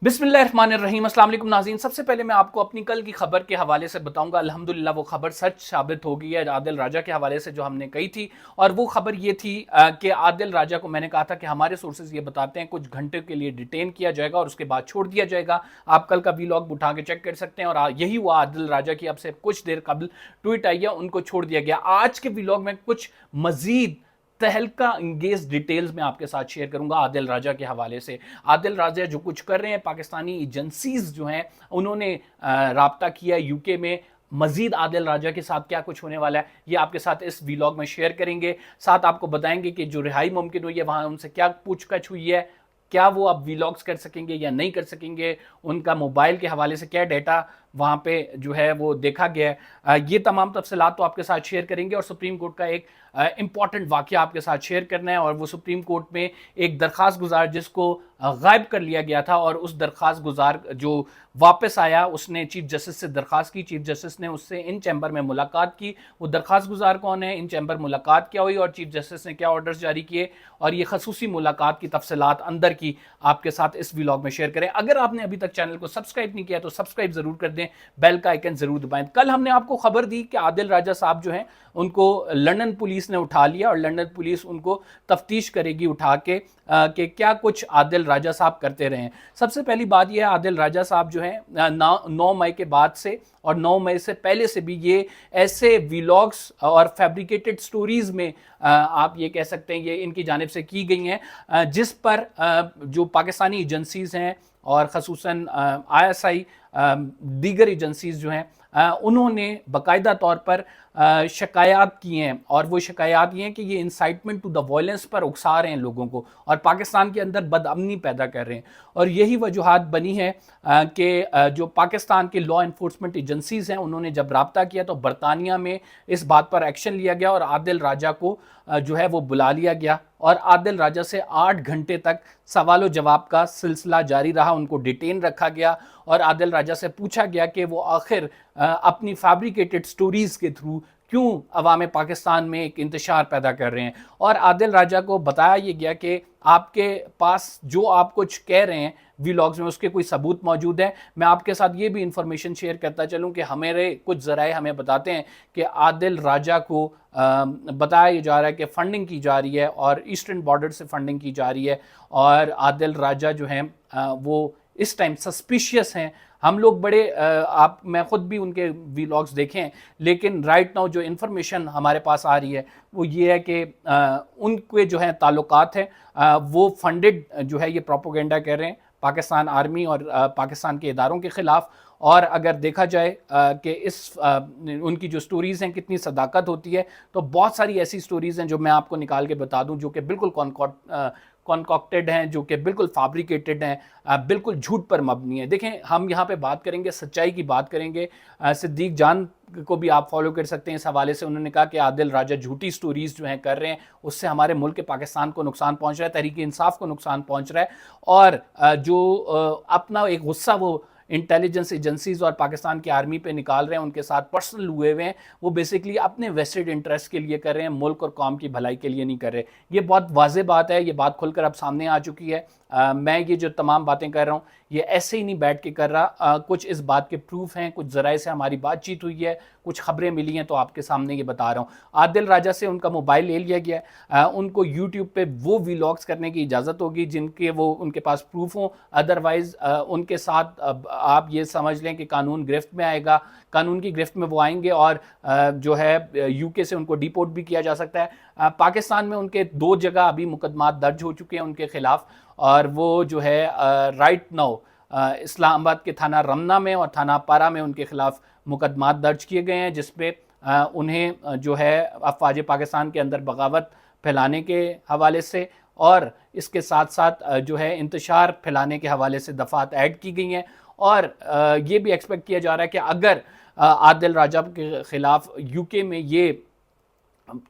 बिस्मिल्लाहिर्रहमानिर्रहीम। अस्सलाम वालेकुम नाज़रीन। सबसे पहले मैं आपको अपनी कल की खबर के हवाले से बताऊंगा। अल्हम्दुलिल्लाह वो खबर सच साबित हो गई है आदिल राजा के हवाले से जो हमने कही थी। और वो खबर ये थी कि आदिल राजा को मैंने कहा था कि हमारे सोर्सेज ये बताते हैं कुछ घंटे के लिए डिटेन किया जाएगा और उसके बाद छोड़ दिया जाएगा। आप कल का वीलॉग उठा के चेक कर सकते हैं और यही हुआ। आदिल राजा की अब से कुछ देर कबल ट्वीट आई है, उनको छोड़ दिया गया। आज के वीलॉग में कुछ मजीद तहलका इंगेज डिटेल्स में आपके साथ शेयर करूंगा आदिल राजा के हवाले से। आदिल राजा जो कुछ कर रहे हैं, पाकिस्तानी एजेंसीज जो हैं उन्होंने राब्ता किया यूके में। मजीद आदिल राजा के साथ क्या कुछ होने वाला है ये आपके साथ इस वीलॉग में शेयर करेंगे। साथ आपको बताएंगे कि जो रिहाई मुमकिन हुई है वहां उनसे क्या पूछताछ हुई है, क्या वो अब वीलॉग्स कर सकेंगे या नहीं कर सकेंगे, उनका मोबाइल के हवाले से क्या डाटा वहां पे जो है वो देखा गया है। ये तमाम तफसीलात तो आपके साथ शेयर करेंगे और सुप्रीम कोर्ट का एक इंपॉर्टेंट वाकया आपके साथ शेयर करना है। और वो सुप्रीम कोर्ट में एक दरख्वास्त गुजार जिसको गायब कर लिया गया था और उस दरख्वास्त गुजार जो वापस आया उसने चीफ जस्टिस से दरख्वास्त की, चीफ जस्टिस ने उससे इन चैम्बर में मुलाकात की। वो दरख्वास्त गुजार कौन है, इन चैम्बर मुलाकात क्या हुई और चीफ जस्टिस ने क्या ऑर्डर्स जारी किए, और ये खसूसी मुलाकात की तफसीलात अंदर की आपके साथ इस व्लॉग में शेयर करें। अगर आपने अभी तक चैनल को सब्सक्राइब नहीं किया तो सब्सक्राइब जरूर कर दें, बेल का आइकन जरूर दबाएं। कल हमने आपको खबर दी कि आदिल राजा साहब जो हैं उनको लंदन पुलिस ने उठा लिया और लंदन पुलिस उनको तफ्तीश करेगी उठा के कि क्या कुछ आदिल राजा साहब करते रहे हैं। सबसे पहली बात यह है, आदिल राजा साहब जो हैं 9 मई के बाद से और 9 मई से पहले से भी ये ऐसे व्लॉग्स और फैब्रिकेटेड स्टोरीज में आप ये कह सकते हैं ये इनकी जानिब से की गई हैं, जिस पर जो पाकिस्तानी एजेंसीज हैं और खसूसन ISI दीगर एजेंसीज जो हैं उन्होंने बाकायदा तौर पर शिकायत की हैं। और वो शिकायत ये हैं कि ये इंसाइटमेंट टू द वायलेंस पर उकसा रहे हैं लोगों को और पाकिस्तान के अंदर बदअमनी पैदा कर रहे हैं। और यही वजूहात बनी है कि जो पाकिस्तान के लॉ इन्फोर्समेंट एजेंसीज हैं उन्होंने जब राब्ता किया तो बरतानिया में इस बात पर एक्शन लिया गया और आदिल राजा को जो है वो बुला लिया गया और आदिल राजा से 8 घंटे तक सवाल जवाब का सिलसिला जारी रहा। उनको डिटेन रखा गया और आदिल राजा से पूछा गया कि वो आखिर अपनी फैब्रिकेटेड स्टोरीज के थ्रू क्यों अवाम पाकिस्तान में एक इंतशार पैदा कर रहे हैं। और आदिल राजा को बताया ये गया कि आपके पास जो आप कुछ कह रहे हैं व्लॉग्स में उसके कोई सबूत मौजूद है। मैं आपके साथ ये भी इंफॉर्मेशन शेयर करता चलूं कि हमारे कुछ ज़राए हमें बताते हैं कि आदिल राजा को बताया जा रहा है कि फंडिंग की जा रही है और ईस्टर्न बॉर्डर से फंडिंग की जा रही है और आदिल राजा जो हैं वो इस टाइम सस्पिशियस हैं। हम लोग बड़े मैं खुद भी उनके व्लॉग्स देखें, लेकिन राइट नाउ जो इन्फॉर्मेशन हमारे पास आ रही है वो ये है कि उनके जो है ताल्लुकात हैं वो फंडेड जो है ये प्रोपोगेंडा कर रहे हैं पाकिस्तान आर्मी और पाकिस्तान के इदारों के ख़िलाफ़। और अगर देखा जाए कि उनकी जो स्टोरीज़ हैं कितनी सदाकत होती है तो बहुत सारी ऐसी स्टोरीज़ हैं जो मैं आपको निकाल के बता दूं जो कि बिल्कुल कॉन्कॉक्टेड हैं, जो कि बिल्कुल फैब्रिकेटेड हैं, बिल्कुल झूठ पर मबनी है। देखें, हम यहाँ पे बात करेंगे, सच्चाई की बात करेंगे। सिद्दीक जान को भी आप फॉलो कर सकते हैं इस हवाले से। उन्होंने कहा कि आदिल राजा झूठी स्टोरीज जो हैं कर रहे हैं उससे हमारे मुल्क पाकिस्तान को नुकसान पहुँच रहा है, तहरीक इंसाफ को नुकसान पहुँच रहा है। और जो अपना एक गुस्सा वो इंटेलिजेंस एजेंसीज और पाकिस्तान की आर्मी पे निकाल रहे हैं, उनके साथ पर्सनल हुए हुए हैं, वो बेसिकली अपने वेस्टेड इंटरेस्ट के लिए कर रहे हैं, मुल्क और कौम की भलाई के लिए नहीं कर रहे। ये बहुत वाज़ेह बात है, ये बात खुलकर अब सामने आ चुकी है। मैं ये जो तमाम बातें कर रहा हूँ ये ऐसे ही नहीं बैठ के कर रहा, कुछ इस बात के प्रूफ हैं, कुछ ज़राए से हमारी बातचीत हुई है, कुछ खबरें मिली हैं तो आपके सामने ये बता रहा हूँ। आदिल राजा से उनका मोबाइल ले लिया गया है, उनको यूट्यूब पे वो व्लॉग्स करने की इजाज़त होगी जिनके वो उनके पास प्रूफ हों। अदरवाइज़ उनके साथ आप ये समझ लें कि कानून गिरफ्त में आएगा, कानून की गिरफ्त में वो आएंगे और जो है यूके से उनको डिपोर्ट भी किया जा सकता है। पाकिस्तान में उनके 2 जगह अभी मुकदमात दर्ज हो चुके हैं उनके खिलाफ और वो जो है राइट नाउ इस्लामाबाद के थाना रमना में और थाना पारा में उनके खिलाफ मुकदमात दर्ज किए गए हैं, जिसपे उन्हें जो है अफवाज पाकिस्तान के अंदर बगावत फैलाने के हवाले से और इसके साथ साथ जो है इंतशार फैलाने के हवाले से दफ़ात ऐड की गई हैं। और ये भी एक्सपेक्ट किया जा रहा है कि अगर आदिल राजा के ख़िलाफ़ यूके में ये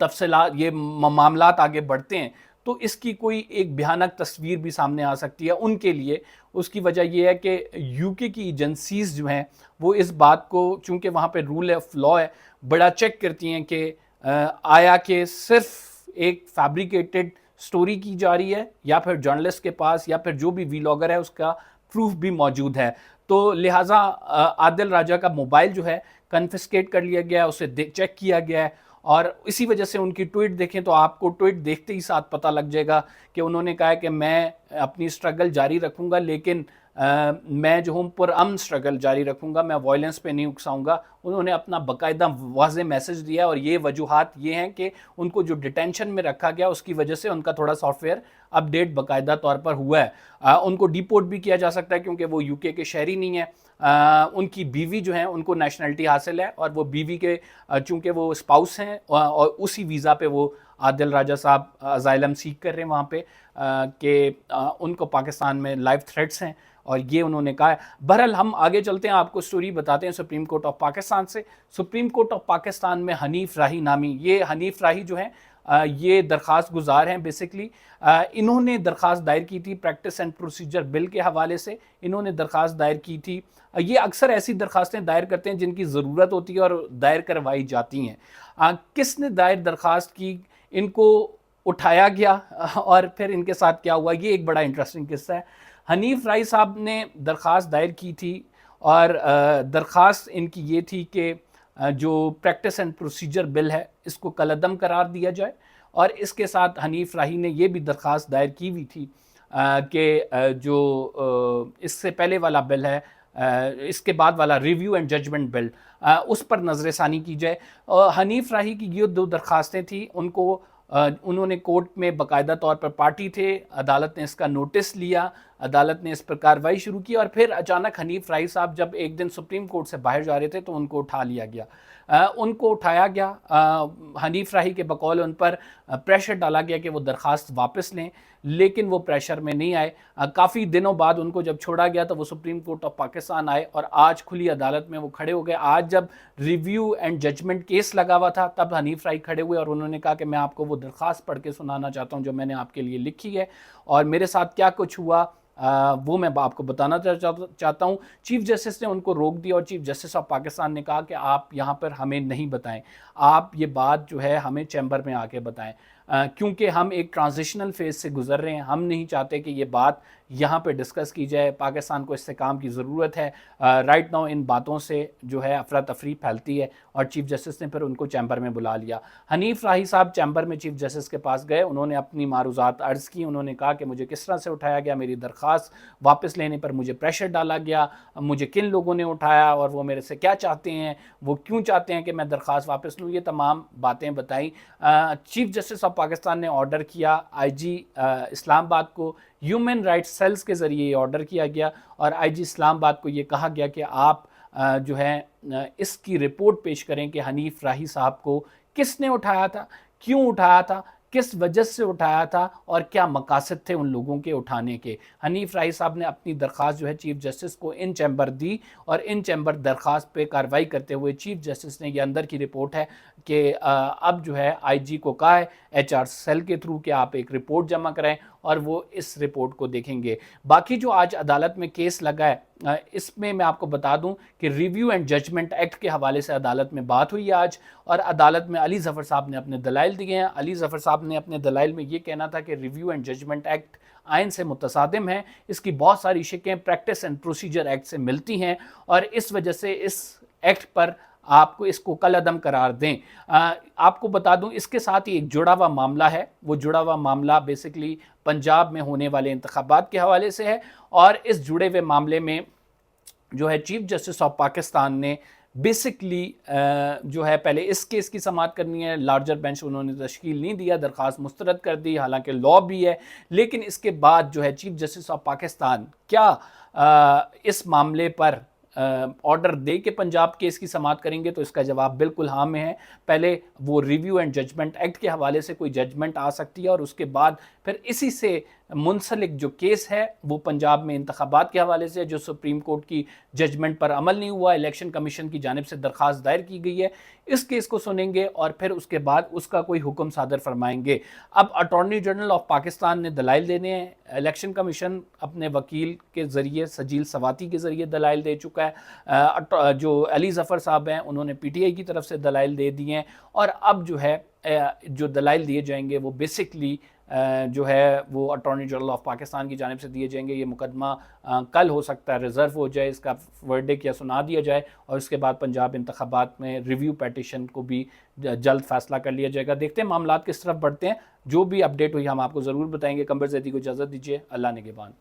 तफसीलात ये मामलात आगे बढ़ते हैं तो इसकी कोई एक भयानक तस्वीर भी सामने आ सकती है उनके लिए। उसकी वजह यह है कि यूके की एजेंसीज जो हैं वो इस बात को, चूँकि वहाँ पे रूल ऑफ लॉ है, बड़ा चेक करती हैं कि आया कि सिर्फ एक फैब्रिकेटेड स्टोरी की जा रही है या फिर जर्नलिस्ट के पास या फिर जो भी व्लॉगर है उसका प्रूफ भी मौजूद है। तो लिहाजा आदिल राजा का मोबाइल जो है कन्फिस्केट कर लिया गया है, उसे चेक किया गया है, और इसी वजह से उनकी ट्वीट देखें तो आपको ट्वीट देखते ही साथ पता लग जाएगा कि उन्होंने कहा है कि मैं अपनी स्ट्रगल जारी रखूंगा, लेकिन मैं जो हूँ पुरअमन स्ट्रगल जारी रखूंगा, मैं वायलेंस पे नहीं उकसाऊंगा। उन्होंने अपना बाकायदा वाज़ेह मैसेज दिया, और ये वजूहात ये हैं कि उनको जो डिटेंशन में रखा गया उसकी वजह से उनका थोड़ा सॉफ्टवेयर अपडेट बाकायदा तौर पर हुआ है। उनको डिपोर्ट भी किया जा सकता है क्योंकि वो यूके के शहरी नहीं है। उनकी बीवी जो है उनको नेशनलिटी हासिल है, और वो बीवी के चूँकि वो स्पाउस हैं, और उसी वीज़ा पे वो आदिल राजा साहब अजाइलम सीख कर रहे हैं वहाँ पे, कि उनको पाकिस्तान में लाइव थ्रेट्स हैं, और ये उन्होंने कहा है। बहरहाल हम आगे चलते हैं, आपको स्टोरी बताते हैं सुप्रीम कोर्ट ऑफ पाकिस्तान से। सुप्रीम कोर्ट ऑफ पाकिस्तान में हनीफ राही नामी, ये हनीफ राही जो हैं ये दरख्वास्त गुजार हैं बेसिकली। इन्होंने दरख्वास्त दायर की थी प्रैक्टिस एंड प्रोसीजर बिल के हवाले से, इन्होंने दरख्वास्त दायर की थी। ये अक्सर ऐसी दरख्वास्तें दायर करते हैं जिनकी ज़रूरत होती है और दायर करवाई जाती हैं। किसने दायर दरख्वास्त की, इनको उठाया गया, और फिर इनके साथ क्या हुआ, ये एक बड़ा इंटरेस्टिंग किस्सा है। हनीफ राही साहब ने दरख्वास्त दायर की थी, और दरख्वास्त इनकी ये थी कि जो प्रैक्टिस एंड प्रोसीजर बिल है इसको कलअदम करार दिया जाए, और इसके साथ हनीफ राही ने ये भी दरख्वास्त दायर की हुई थी कि जो इससे पहले वाला बिल है, इसके बाद वाला रिव्यू एंड जजमेंट बिल, उस पर नज़र षानी की जाए। हनीफ राही की ये दो दरख्वास्तें थी, उनको उन्होंने कोर्ट में बाकायदा तौर पर पार्टी थे, अदालत ने इसका नोटिस लिया, अदालत ने इस पर कार्रवाई शुरू की, और फिर अचानक हनीफ राही साहब जब एक दिन सुप्रीम कोर्ट से बाहर जा रहे थे तो उनको उठा लिया गया। उनको उठाया गया, हनीफ राही के बकौल उन पर प्रेशर डाला गया कि वो दरख्वास्त वापस लें, लेकिन वो प्रेशर में नहीं आए। काफ़ी दिनों बाद उनको जब छोड़ा गया तो वो सुप्रीम कोर्ट ऑफ पाकिस्तान आए, और आज खुली अदालत में वो खड़े हो गए। आज जब रिव्यू एंड जजमेंट केस लगा हुआ था तब हनीफ राही खड़े हुए, और उन्होंने कहा कि मैं आपको वो दरख्वास्त पढ़ के सुनाना चाहता हूँ जो मैंने आपके लिए लिखी है, और मेरे साथ क्या कुछ हुआ वो मैं आपको बताना चाहता हूँ। चीफ जस्टिस ने उनको रोक दिया, और चीफ जस्टिस ऑफ पाकिस्तान ने कहा कि आप यहाँ पर हमें नहीं बताएं, आप ये बात जो है हमें चैम्बर में आके बताएं, क्योंकि हम एक ट्रांजिशनल फेज से गुजर रहे हैं, हम नहीं चाहते कि ये बात यहाँ पे डिस्कस की जाए। पाकिस्तान को इस्तेकाम की ज़रूरत है। राइट नाउ इन बातों से जो है अफरा तफरी फैलती है, और चीफ जस्टिस ने फिर उनको चैम्बर में बुला लिया। हनीफ राही साहब चैम्बर में चीफ जस्टिस के पास गए, उन्होंने अपनी मारूज़ात अर्ज़ की, उन्होंने कहा कि मुझे किस तरह से उठाया गया, मेरी दरख्वास्त वापस लेने पर मुझे प्रेशर डाला गया, मुझे किन लोगों ने उठाया, और वो मेरे से क्या चाहते हैं, वो क्यों चाहते हैं कि मैं दरख्वास्त वापस लूँ, ये तमाम बातें बताई। चीफ जस्टिस ऑफ पाकिस्तान ने ऑर्डर किया, IG इस्लामाबाद को ह्यूमन राइट्स सेल्स के ज़रिए ऑर्डर किया गया, और IG इस्लामाबाद को ये कहा गया कि आप जो है इसकी रिपोर्ट पेश करें कि हनीफ राही साहब को किसने उठाया था, क्यों उठाया था, किस वजह से उठाया था, और क्या मकासद थे उन लोगों के उठाने के। हनीफ राही साहब ने अपनी दरख्वास्त जो है चीफ जस्टिस को इन चैम्बर दी, और इन चैम्बर दरख्वास्त पे कार्रवाई करते हुए चीफ जस्टिस ने, ये अंदर की रिपोर्ट है कि अब जो है IG को कहा है HR सेल के थ्रू कि आप एक रिपोर्ट जमा कराएं, और वो इस रिपोर्ट को देखेंगे। बाकी जो आज अदालत में केस लगा है, इसमें मैं आपको बता दूं कि रिव्यू एंड जजमेंट एक्ट के हवाले से अदालत में बात हुई आज, और अदालत में अली ज़फ़र साहब ने अपने दलाइल दिए हैं। अली ज़फ़र साहब ने अपने दलाइल में ये कहना था कि रिव्यू एंड जजमेंट एक्ट आइन से मुतसादिम है, इसकी बहुत सारी शिकें प्रैक्टिस एंड प्रोसीजर एक्ट से मिलती हैं, और इस वजह से इस एक्ट पर आपको इसको कलअदम करार दें। आपको बता दूं इसके साथ ही एक जुड़ा हुआ मामला है, वो जुड़ा हुआ मामला बेसिकली पंजाब में होने वाले इंतखाबात के हवाले से है, और इस जुड़े हुए मामले में जो है चीफ जस्टिस ऑफ पाकिस्तान ने बेसिकली जो है पहले इस केस की समाअत करनी है, लार्जर बेंच उन्होंने तश्कील नहीं दिया, दरख्वास्त मुस्तरद कर दी, हालांकि लॉ भी है, लेकिन इसके बाद जो है चीफ जस्टिस ऑफ पाकिस्तान क्या इस मामले पर ऑर्डर दे के पंजाब केस की समाअत करेंगे, तो इसका जवाब बिल्कुल हाँ में है। पहले वो रिव्यू एंड जजमेंट एक्ट के हवाले से कोई जजमेंट आ सकती है, और उसके बाद फिर इसी से मुंसलिक जो केस है वो पंजाब में इंतखाबात के हवाले से जो सुप्रीम कोर्ट की जजमेंट पर अमल नहीं हुआ, इलेक्शन कमीशन की जानिब से दरख्वास्त दायर की गई है, इस केस को सुनेंगे और फिर उसके बाद उसका कोई हुक्म सादर फरमाएंगे। अब अटॉर्नी जनरल ऑफ पाकिस्तान ने दलाइल देने हैं, इलेक्शन कमीशन अपने वकील के ज़रिए सजील सवाती के ज़रिए दलाइल दे चुका है, जो अली ज़फ़र साहब हैं उन्होंने PTI की तरफ से दलाइल दे दिए हैं, और अब जो है जो दलाइल दिए जाएंगे वो बेसिकली جو ہے وہ اٹارنی جنرل آف پاکستان کی جانب سے دیے جائیں گے. یہ مقدمہ کل ہو سکتا ہے ریزرو ہو جائے, اس کا ورڈکٹ یا سنا دیا جائے, اور اس کے بعد پنجاب انتخابات میں ریویو پیٹیشن کو بھی جلد فیصلہ کر لیا جائے گا. دیکھتے ہیں معاملات کس طرف بڑھتے ہیں. جو بھی اپڈیٹ ہوئی ہم آپ کو ضرور بتائیں گے. قمر زیدی کو اجازت دیجیے. اللہ نگہبان.